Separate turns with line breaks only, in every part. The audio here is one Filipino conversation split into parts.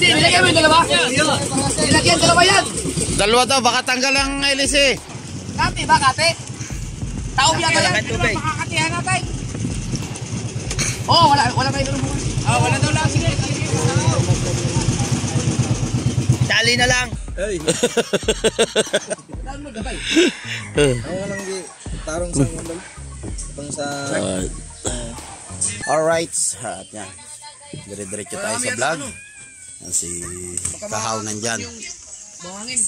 Nilagyan mo yung dalawa? Nilagyan, dalawa yan.
Dalawa daw, baka tanggal ang LC.
Kati ba, kati? Taob yan ba yan? Makakatihan natin. Oo, wala kayo ganun bukas. Wala daw lang. Sige.
Dali na lang.
Ay.
Daan mo, gabay.
Ako lang di tarong sa ngundal. Itong sa...
Alright, at yan. Dire-diretso tayo sa vlog. Yan si Kahaw nandyan.
Buhangin.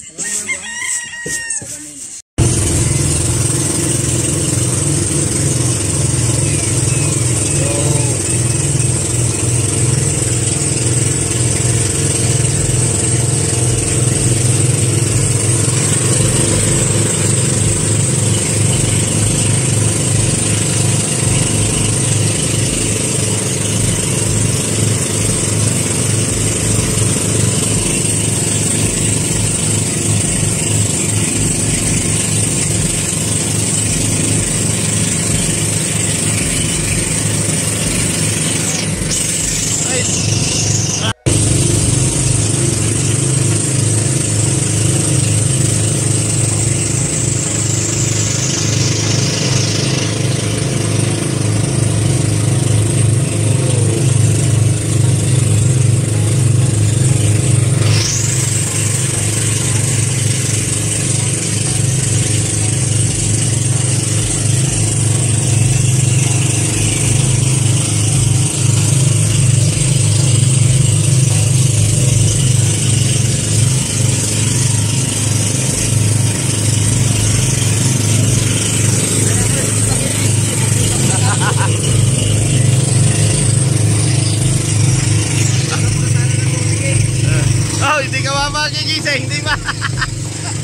Oh, hindi ka ba magigising? Hindi ba?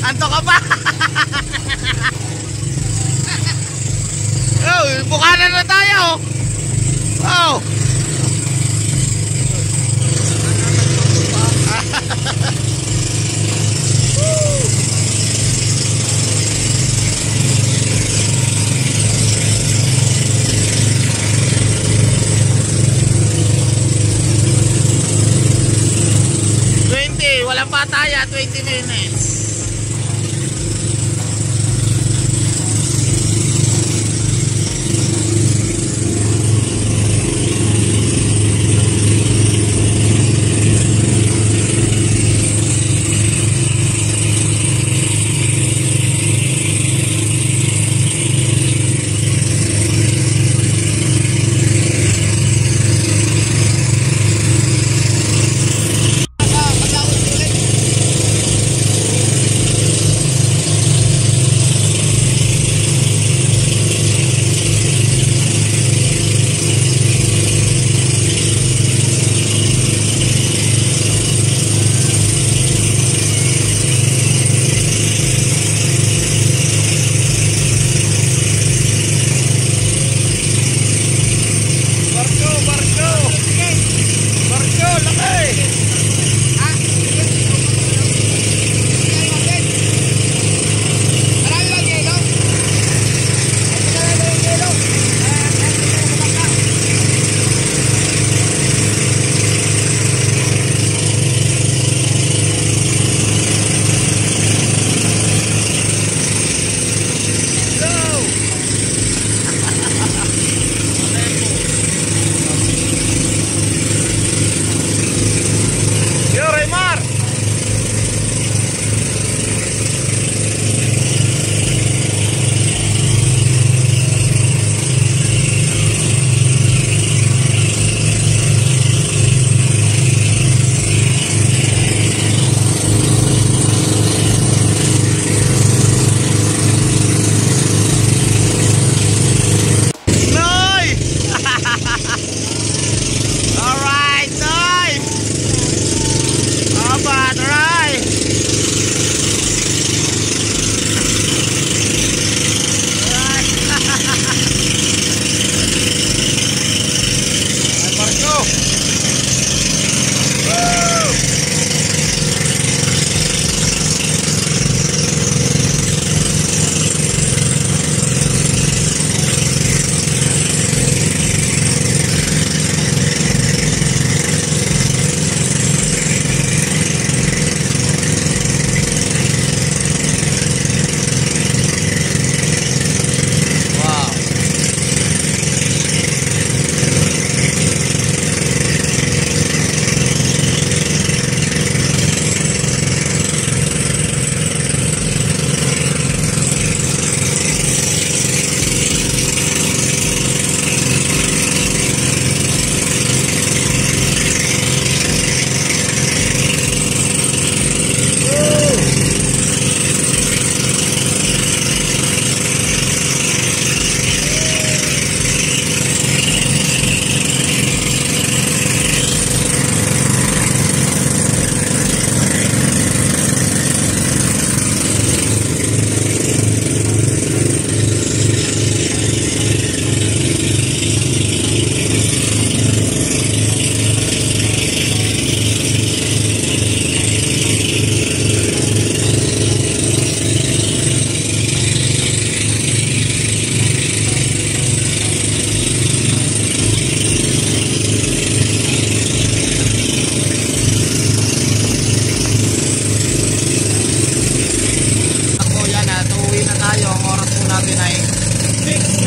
Anto ka pa? Oh, bukanan na tayo. Oh. Walang pataya, 20 minutes.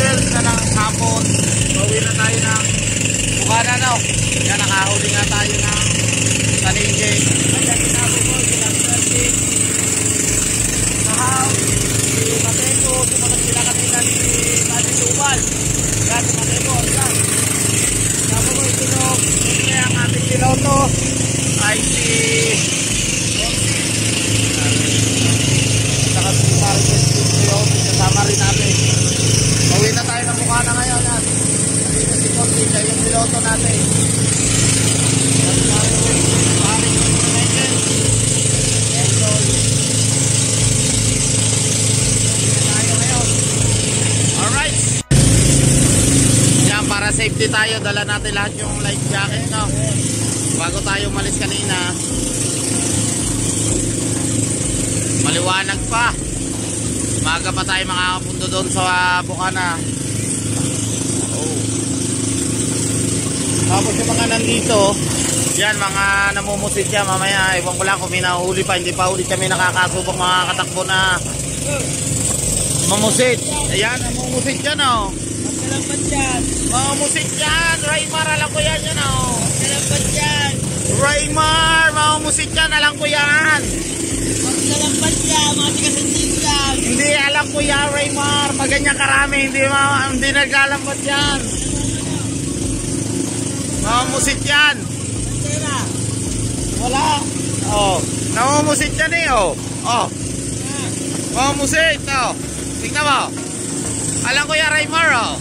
12 na ng hapon. Pauwi na tayo ng Bukana, no? Yan, nakahuli nga tayo ng Talinge. Ayan, kinabo ko, kinabsarti. Nahaw, si Mateko, sumunod sila kanina ni Mati Tubal. Yan, si Mateko, yan. Kinabo ko, itilog. Ito ang ating piloto. Ay si saka si Marquez Studio, kasama rin natin. Pauwi na tayo ng Bukana ngayon. Dito si Conti, siya yung piloto natin. Alright. Yan, para safety tayo, dala natin lahat yung life jacket, no? Bago tayo umalis kanina, maliwanag pa. Maga pa tayo makakapunto doon sa Bukana. Oh. Tapos yung mga nandito, yan, mga namumusit siya mamaya. Ewan ko lang kung may nahuli pa. Hindi pa ulit kami nakakasubok mga katakbo na mamusit. Ayan, namumusit yan, oh.
Magkalapat yan.
Mamusit yan. Raymar, alam ko yan, yan, oh.
Magkalapat yan.
Raymar, mamusit yan. Alam ko yan.
Magkalapat yan. Mga tigasandig yan.
Hindi, alam ko yan, Raymar. Maganyan karami. Hindi nagkalambat yan. Mamusit yan.
Pantera.
Wala. Oh, namumusit yan eh, oh. Oh. Mamusit, oh. Tignan mo. Alam ko yan, Raymar, oh.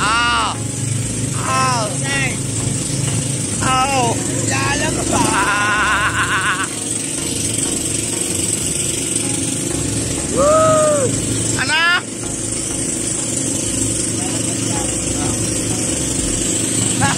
Ah. Oh. Oh.
Alam ko ba?
Woo! Anak! Ha?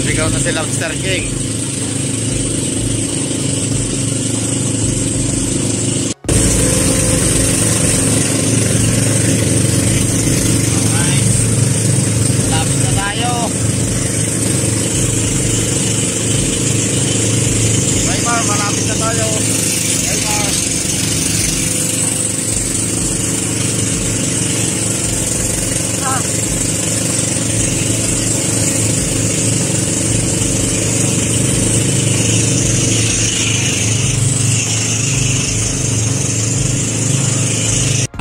Sigaw na si Lobster King. Malapit na tayo.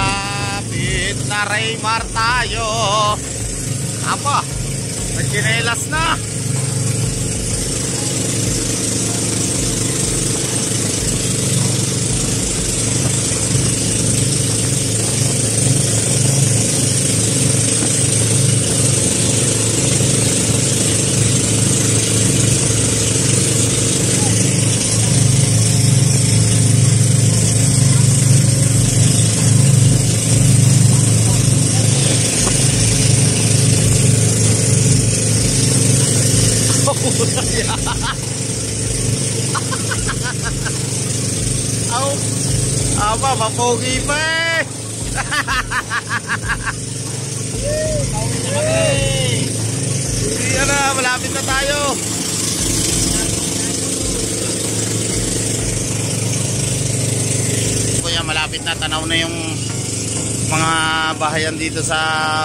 Lapit na Raymar tayo. Apa? Nagkinelas na. Aw, aba, mapogi pa eh.
Pauwi na kami.
Yan na, malapit na tayo. Kuya, malapit na, tanaw na yung mga bahayan dito sa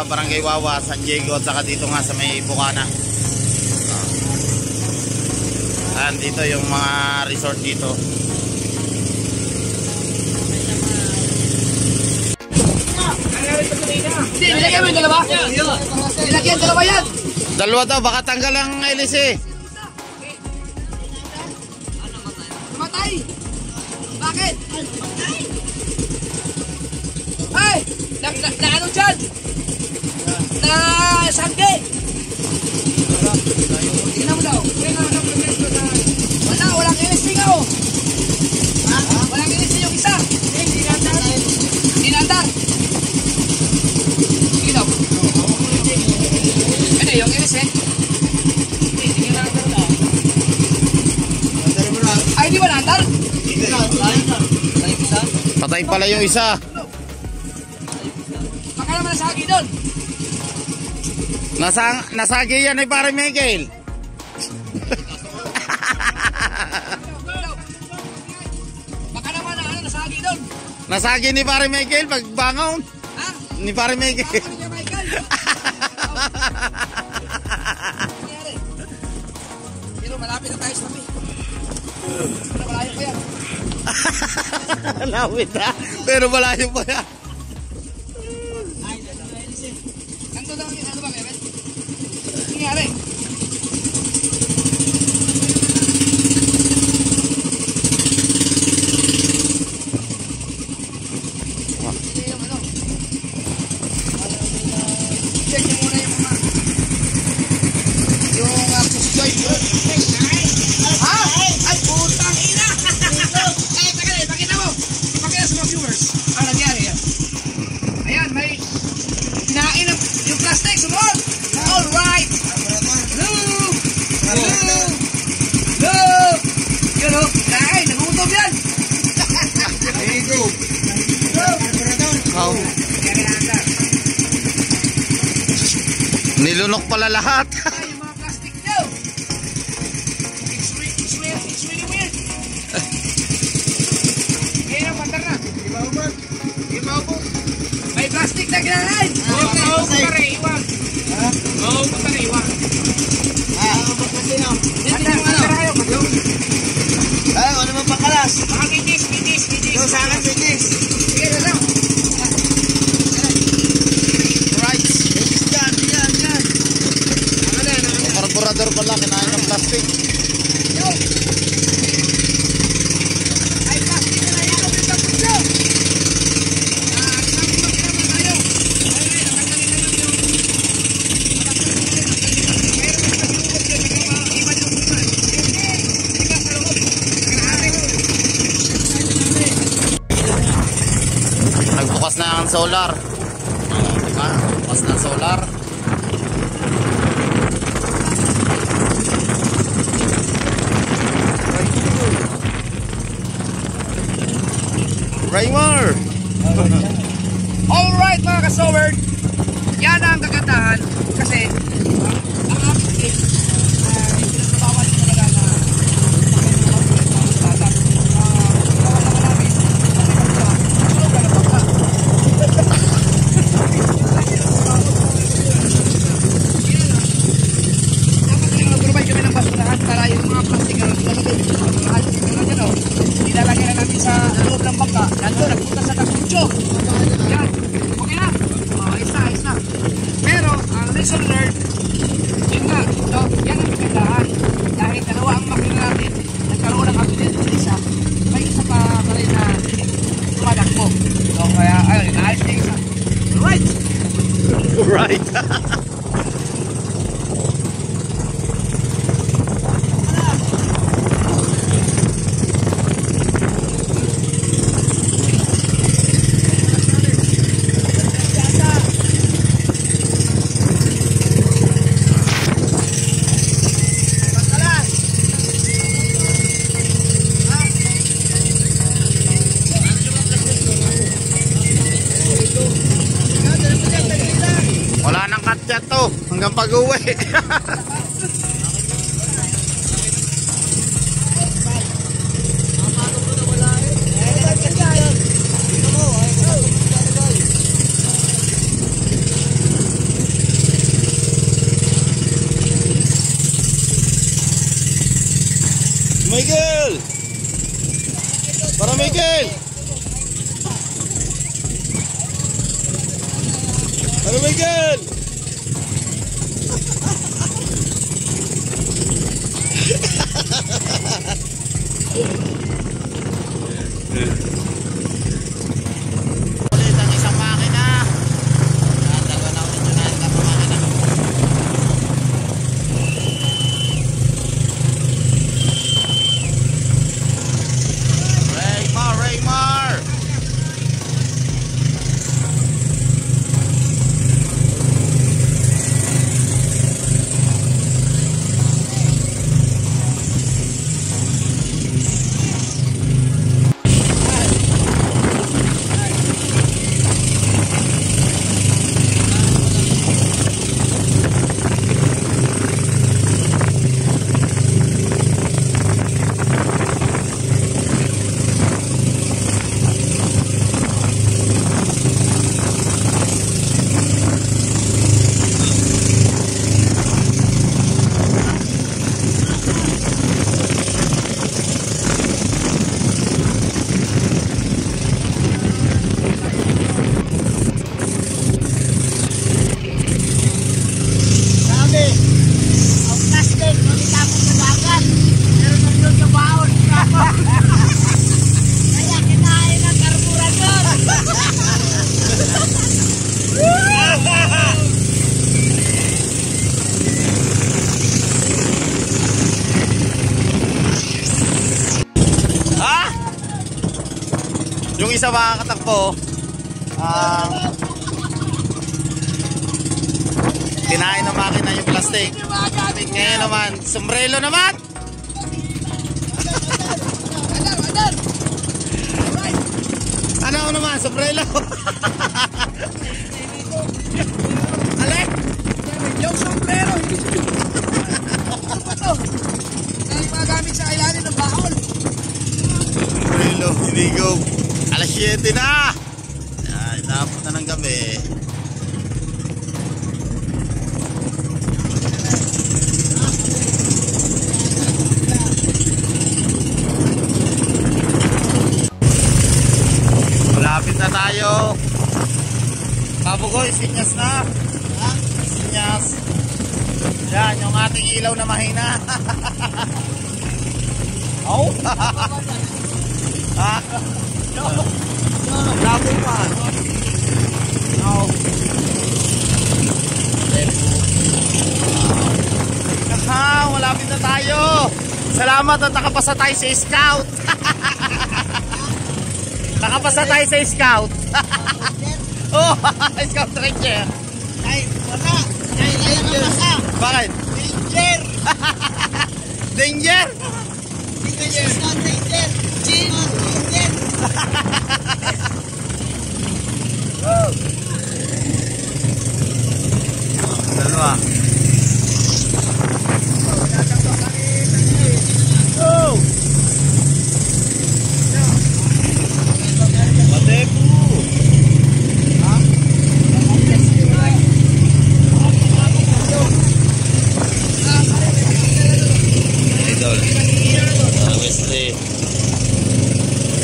Barangay Wawa, San Diego, at saka dito nga sa may Bukana. Ayan, dito yung mga resort dito.
Hindi, nilagyan mo yung dalawa? Nilagyan, dalawa yan.
Dalawa daw, baka tanggal ang hélice eh.
Namatay. Bakit? Ay! Na ano dyan? Na sangge. Tingnan mo daw. Walang hélice nga oh. Walang hélice yung isa. Hindi nandar. Sige daw. Ano yung hélice eh? Hindi nandar daw. Ay, di ba nandar?
Patay pala yung isa.
Baka naman nasagi doon.
Nasagi yan ay pare Michael.
Baka naman nasagi doon.
Nasagi ni pare Michael pag bangon.
Ha?
Ni pare Michael.
Ako niya Michael. Pero malapit na tayo sa tabi. Pero malayo pa yan.
Lawit na. Pero malayo pa yan.
Ganto daw yung ano ba, Kevin? Nangyari. Yung ano. Check nyo muna yung mga push joint. Ha? Ay, putang ina! Ay, pakita mo. Pakita sa mga viewers. Ano nangyari yan? Ayan, may kinain yung plastic. Sumunod! Alright! Look! Look! Look! Yun o, kinain. Nagutom yan!
There you go.
Oh. Nilunok pala lahat.
Ay, yung mga plastic nyo! It's really weird. Ngayon ang pandar na. May plastic na kinain! Oo, punta rin, iwan. Oo, punta rin, iwan. Pandar kayo, mag-yung.
Ay, ano naman pangkalas?
Mga kitis.
Yung sa akin, bitis.
Sige, lang.
Right.
Yan.
Karburador pala kinain ng plastic.
Yun! Ay, plastic na yan. Ito yung tapos nyo. Sabi mo, kinaman tayo. Ay, nakagaling na yun yung... Mayroon mas nagulog yun. Iwan yung iwan. Sige, sa loob.
Nagbukas na ang solar. Diba? Bukas na ang solar. Raymar!
Alright mga ka-soward, yan ang kagandahan kasi ang ating game pinagpapawal talaga na mag-provide kami ng basurahan para yung mga plastic na nilalagay na namin sa loob ng bangka. Nandun, nagpunta sa Takucho. Yan. Okay na. Ayos na. Pero, ang lesson learned, yun nga, no? Yan ang kagandahan. Dahil dalawa ang makina natin, nagkaroon ng accident sa isa, may isa pa rin na tumadakbo. So, kaya, ayun, naayos na isa. Alright!
Right. Wala nang katya to hanggang pag-uwi. Michael! Para Michael! Para Michael! Ulit ang isang makina. Dalawa na ulit yun ang makina. Raymar! isa mga katakbo, kinain ng makina yung plastic. Ngayon naman, sombrero naman. Ano naman, sombrero. Alek?
Yung sombrero, hindi siya. Ito. Dahil magamit sa ilalim ng baon.
Sombrero, hinigaw. Alas 7 na. Ay, tapos na ng gabi. Malapit na tayo. Kabugoy, sinyas na. Sinyas. Yan, yung ating ilaw na mahina. Oh. Ha? Labo pa. No. Malapit na tayo. Salamat at nakapasa tayo sa scout. Nakapasa tayo sa scout. Oh, scout ranger.
Ay, wala. Ay, nakapasa.
Bakit?
Danger.
Danger?
Danger. Danger. Danger.
Dalawa. Oh! Patepo! Idol. Wesley.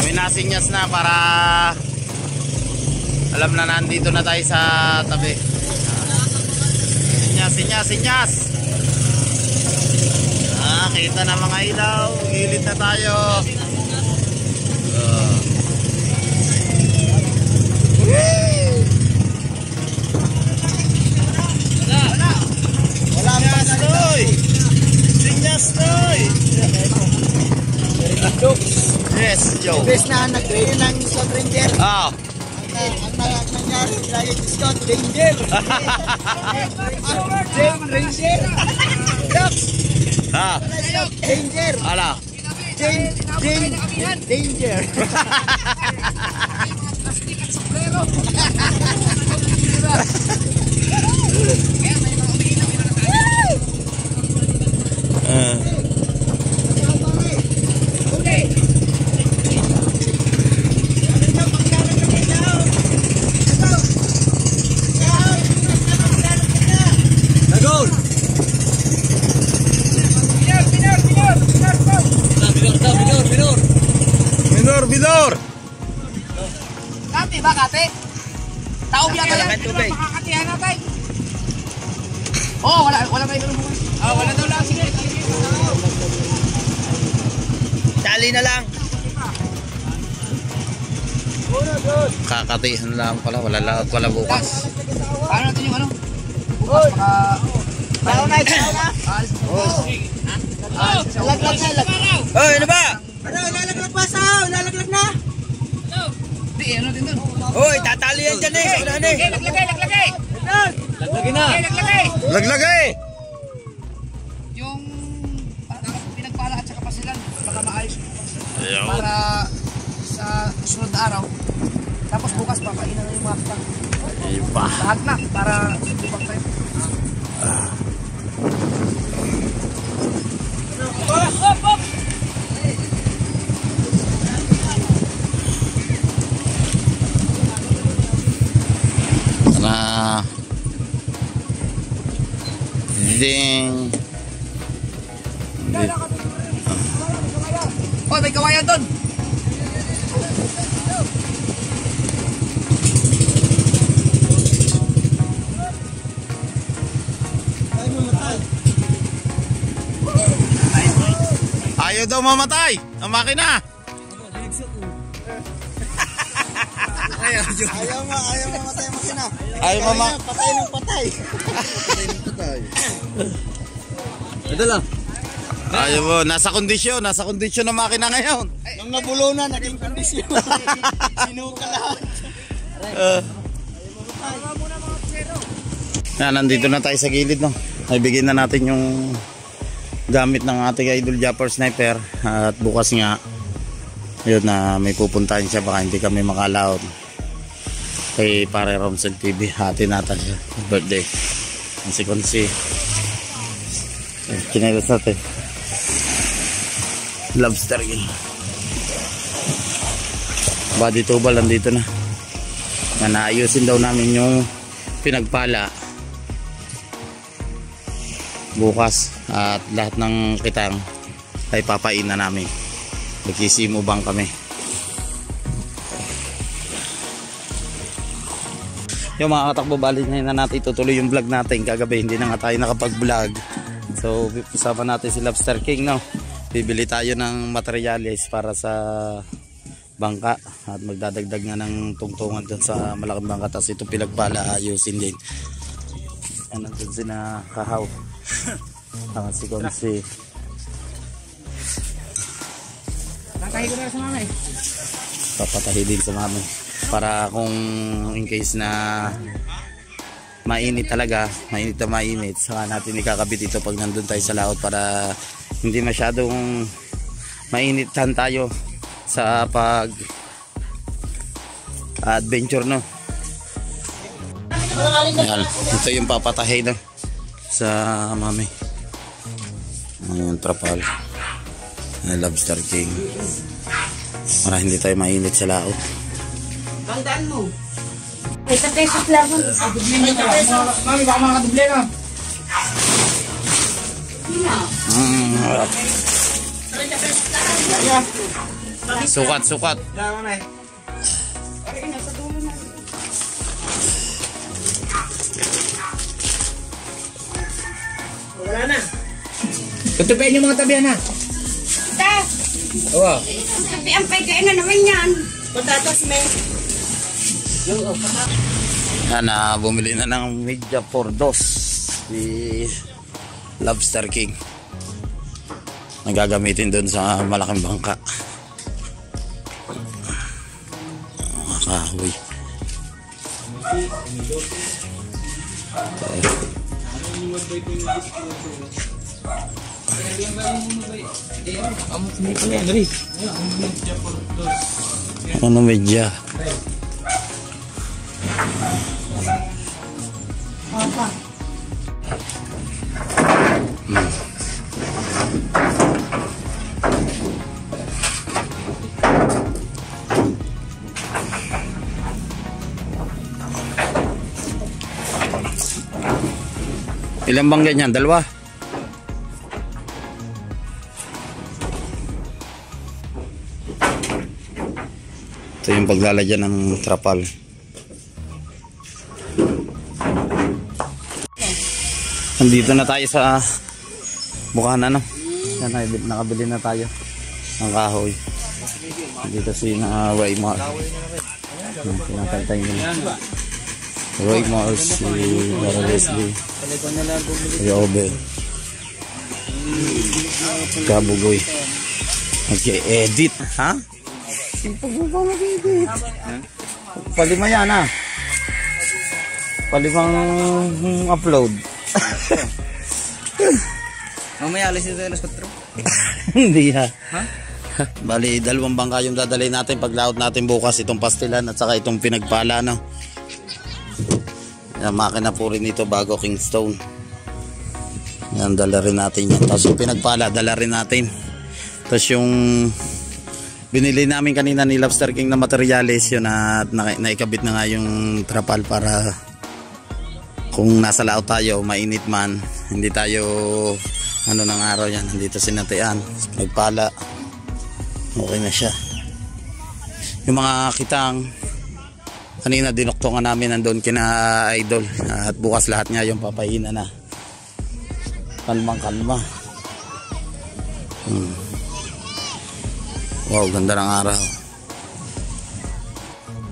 May nasinyas na para alam na nandito na tayo sa tabi. Sinyas. Kita na mga ilaw. Gilid na tayo. Wala sinyas, Noy. Sinyas, Noy. Yes, Joe.
Bes na nag-train ng Scott Ranger.
Oh.
Ang nangyari, lagi si Scott Danger. Ranger. Danger.
Ala.
Danger.
Plastic at sombrero. Okay.
Nagol. Binor.
Kate ba, kate? Tao biya tayo. Makakatihan natin. Oh, wala kayo ganun bukas. Wala daw lang. Sige.
Dali na lang.
Kakatihan lang pala. Wala lahat pala bukas.
Paano natin yung ano? Bukas baka...
Tao na. Laglag na.
Oy, ano ba?
Ano, lalaglag pa sao? Lalaglag na.
Hindi, ano din dun?
Hoy, tatali yan dyan eh.
Laglagay!
Laglagin na.
Laglagay.
Yung pinagpala at saka pasilan, baka maayos yung bukas.
Ayaw.
Para sa susunod na araw. Tapos bukas papainan na yung mga kitang.
Iba.
Lahat na, para bubang tayo.
Na ding.
Oh, may kawayan doon.
Ayaw daw mamatay ang makina.
Ayaw mamatay ang makina.
Ayaw
Patay ng patay.
Ito lang.
Ayaw mo, nasa kondisyon ng makina ngayon.
Nung nabulo na, naging kondisyon. Sinuka lahat.
Nandito na tayo sa gilid, no. Ibigay na natin yung gamit ng ating idol Japper Sniper. At bukas nga, yun na may pupuntahin siya, baka hindi kami makalaot. Kay pare Romsel TV, hati natin siya. Birthday. Ang si kinilas natin. Lobster King. Body tubal, nandito na. Naayusin daw namin yung pinagpala bukas at lahat ng kitang ay papain na namin. Nagsisimubang kami. Yung mga katakbo, balik na natin itutuloy yung vlog natin kagabi, hindi na nga tayo nakapag vlog. So usama natin si Lobster King, no. Bibili tayo ng materials para sa bangka at magdadagdag nga ng tungtungan dun sa malaking bangka. Tapos ito pinagpala ayusin din. Ano dun sina Kahaw. Si Konsi.
Tatahi ko na sa mama eh.
Papatahi din sa mama. Para kung in case na mainit talaga, mainit na mainit, saka natin ikakabit ito pag nandun tayo sa laot para hindi masyadong mainitan tayo sa pag adventure, no. Ayan, ito yung papatahi na sa mami. Ayan, trapal. Lobster King. Para hindi tayo mainit sa laot.
Tandaan mo.
30 pesos lang.
Mami, baka makaduble na.
Sukat.
Wala na. Tutupin yung mga tabihan na.
Ita,
Oo.
sabi ang pagkain na naman yan.
Patatas, men.
Bumili na ng media for dos si Lobster King. Nagagamitin doon sa malaking bangka. Kahoy. Ano media? Ilan bang ganyan? Dalawa? Ito yung paglalagyan ng trapal. Nandito na tayo sa Bukana, no? Yan, nakabili na tayo ng kahoy. Dito si Ray Mar. Pinakal tayo nila. Ray Mars, si Dara Leslie, si Obe, Kabugoy. Mag-edit, ha? Pag-ubang mag-edit. Palima yan, ha? Palimang upload.
Mamaya alis ito yung alas 4.
Hindi, ha? Bali, dalawang bangka yung dadalhin natin pag-laot natin bukas, itong pastilan at saka itong pinagpala, no? Yan, makina po rin ito bago Kingstone. Yan, dala rin natin yan. Tapos yung pinagpala, dala rin natin. Tapos yung binili namin kanina ni Lobster King na materials, yun at naikabit na nga yung trapal para kung nasa laot tayo, mainit man, hindi tayo ano ng araw yan, dito sinatian, nagpala, okay na siya. Yung mga kitang kanina dinuktungan namin nandun kina idol at bukas lahat nga yung papahina na. Kalma. Wow, ganda ng araw.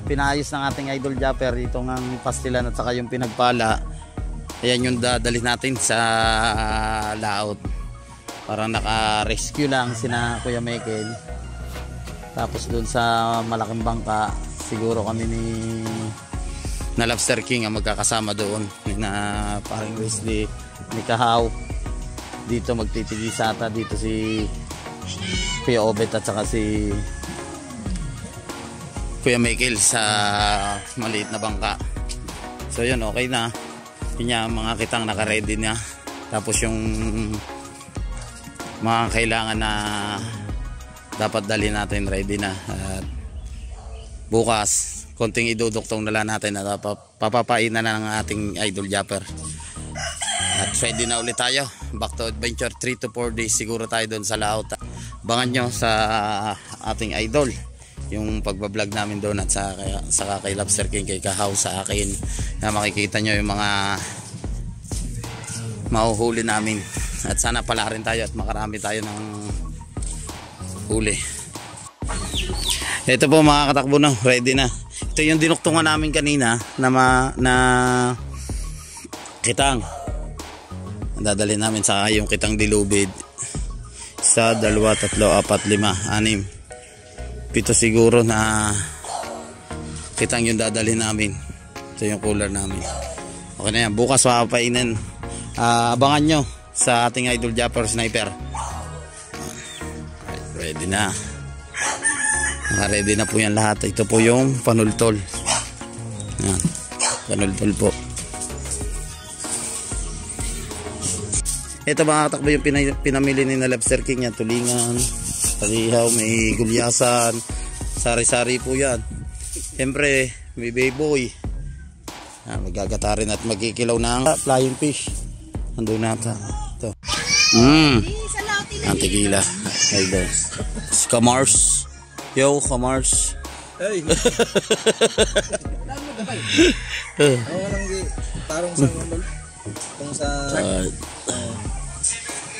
Pinayos ng ating idol Japper itong ang pastilan at saka yung pinagpala. Ayan yung dadalhin natin sa laot. Parang naka-rescue lang sina Kuya Michael. Tapos doon sa malaking bangka, siguro kami na Lobster King ang magkakasama doon. Na parang Wesley, ni Kahaw. Dito magtitigisata, dito si Kuya Obet at saka si Kuya Michael sa maliit na bangka. So yun, okay na. Yun mga kitang naka-ready na. Tapos yung mga kailangan na dapat dalhin natin ready na. At bukas konting iduduktong na lang natin at papapainan na ng ating idol Japper. At ready na ulit tayo. Back to adventure, 3 to 4 days siguro tayo doon sa laot. Abangan nyo sa ating idol yung pagbablog namin doon at sa kay Lobster King, kay Kahaw, sa akin, na makikita nyo yung mga mahuhuli namin. At sana pala rin tayo at makarami tayo ng huli. Ito po mga katakbo na, ready na. Ito yung dinuktungan namin kanina na kitang. Dadalhin namin sa yung kitang dilubid. 1, 2, 3, 4, 5, 6, 7 siguro na kitang yung dadalhin namin. Ito yung cooler namin. Okay na yan. Bukas papainin. Abangan nyo sa ating idol Japper Sniper. Ready na. Ready na po yan lahat. Ito po yung panultol. Yan. Panultol po. Ito mga katakbo yung pinamili ni na Lobster King yan. Tulingan, talihaw, may gulyasan, sari-sari po yan. Siyempre may bayboy. Magagatarin at magkikilaw ng flying fish. Andun nata. Ito. Ang tigila. Ito. Kamars. Yo, Kamars.
Hey! Ako lang tarong sa ngondol. Kung sa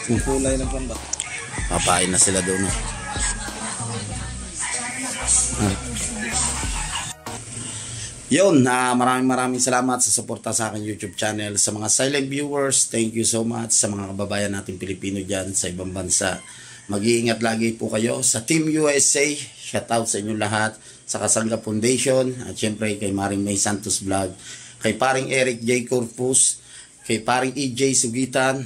kulay ng pamba.
Papain na sila doon. Yun, maraming salamat sa suporta sa aking YouTube channel. Sa mga silent viewers, thank you so much. Sa mga kababayan natin Pilipino dyan sa ibang bansa, mag-iingat lagi po kayo. Sa Team USA, shout out sa inyong lahat. Sa Kasanga Foundation, at syempre kay Maring May Santos Vlog, kay Paring Eric J. Corpus, kay Paring EJ Sugitan,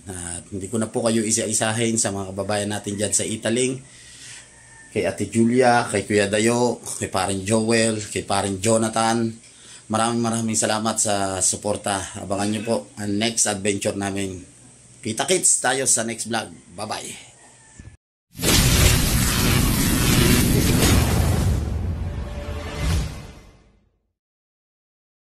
at hindi ko na po kayo isa-isahin sa mga kababayan natin dyan sa Italing, kay Ate Julia, kay Kuya Dayo, kay Paring Joel, kay Paring Jonathan. Maraming salamat sa suporta. Abangan nyo po ang next adventure namin. Kita kits tayo sa next vlog. Bye bye.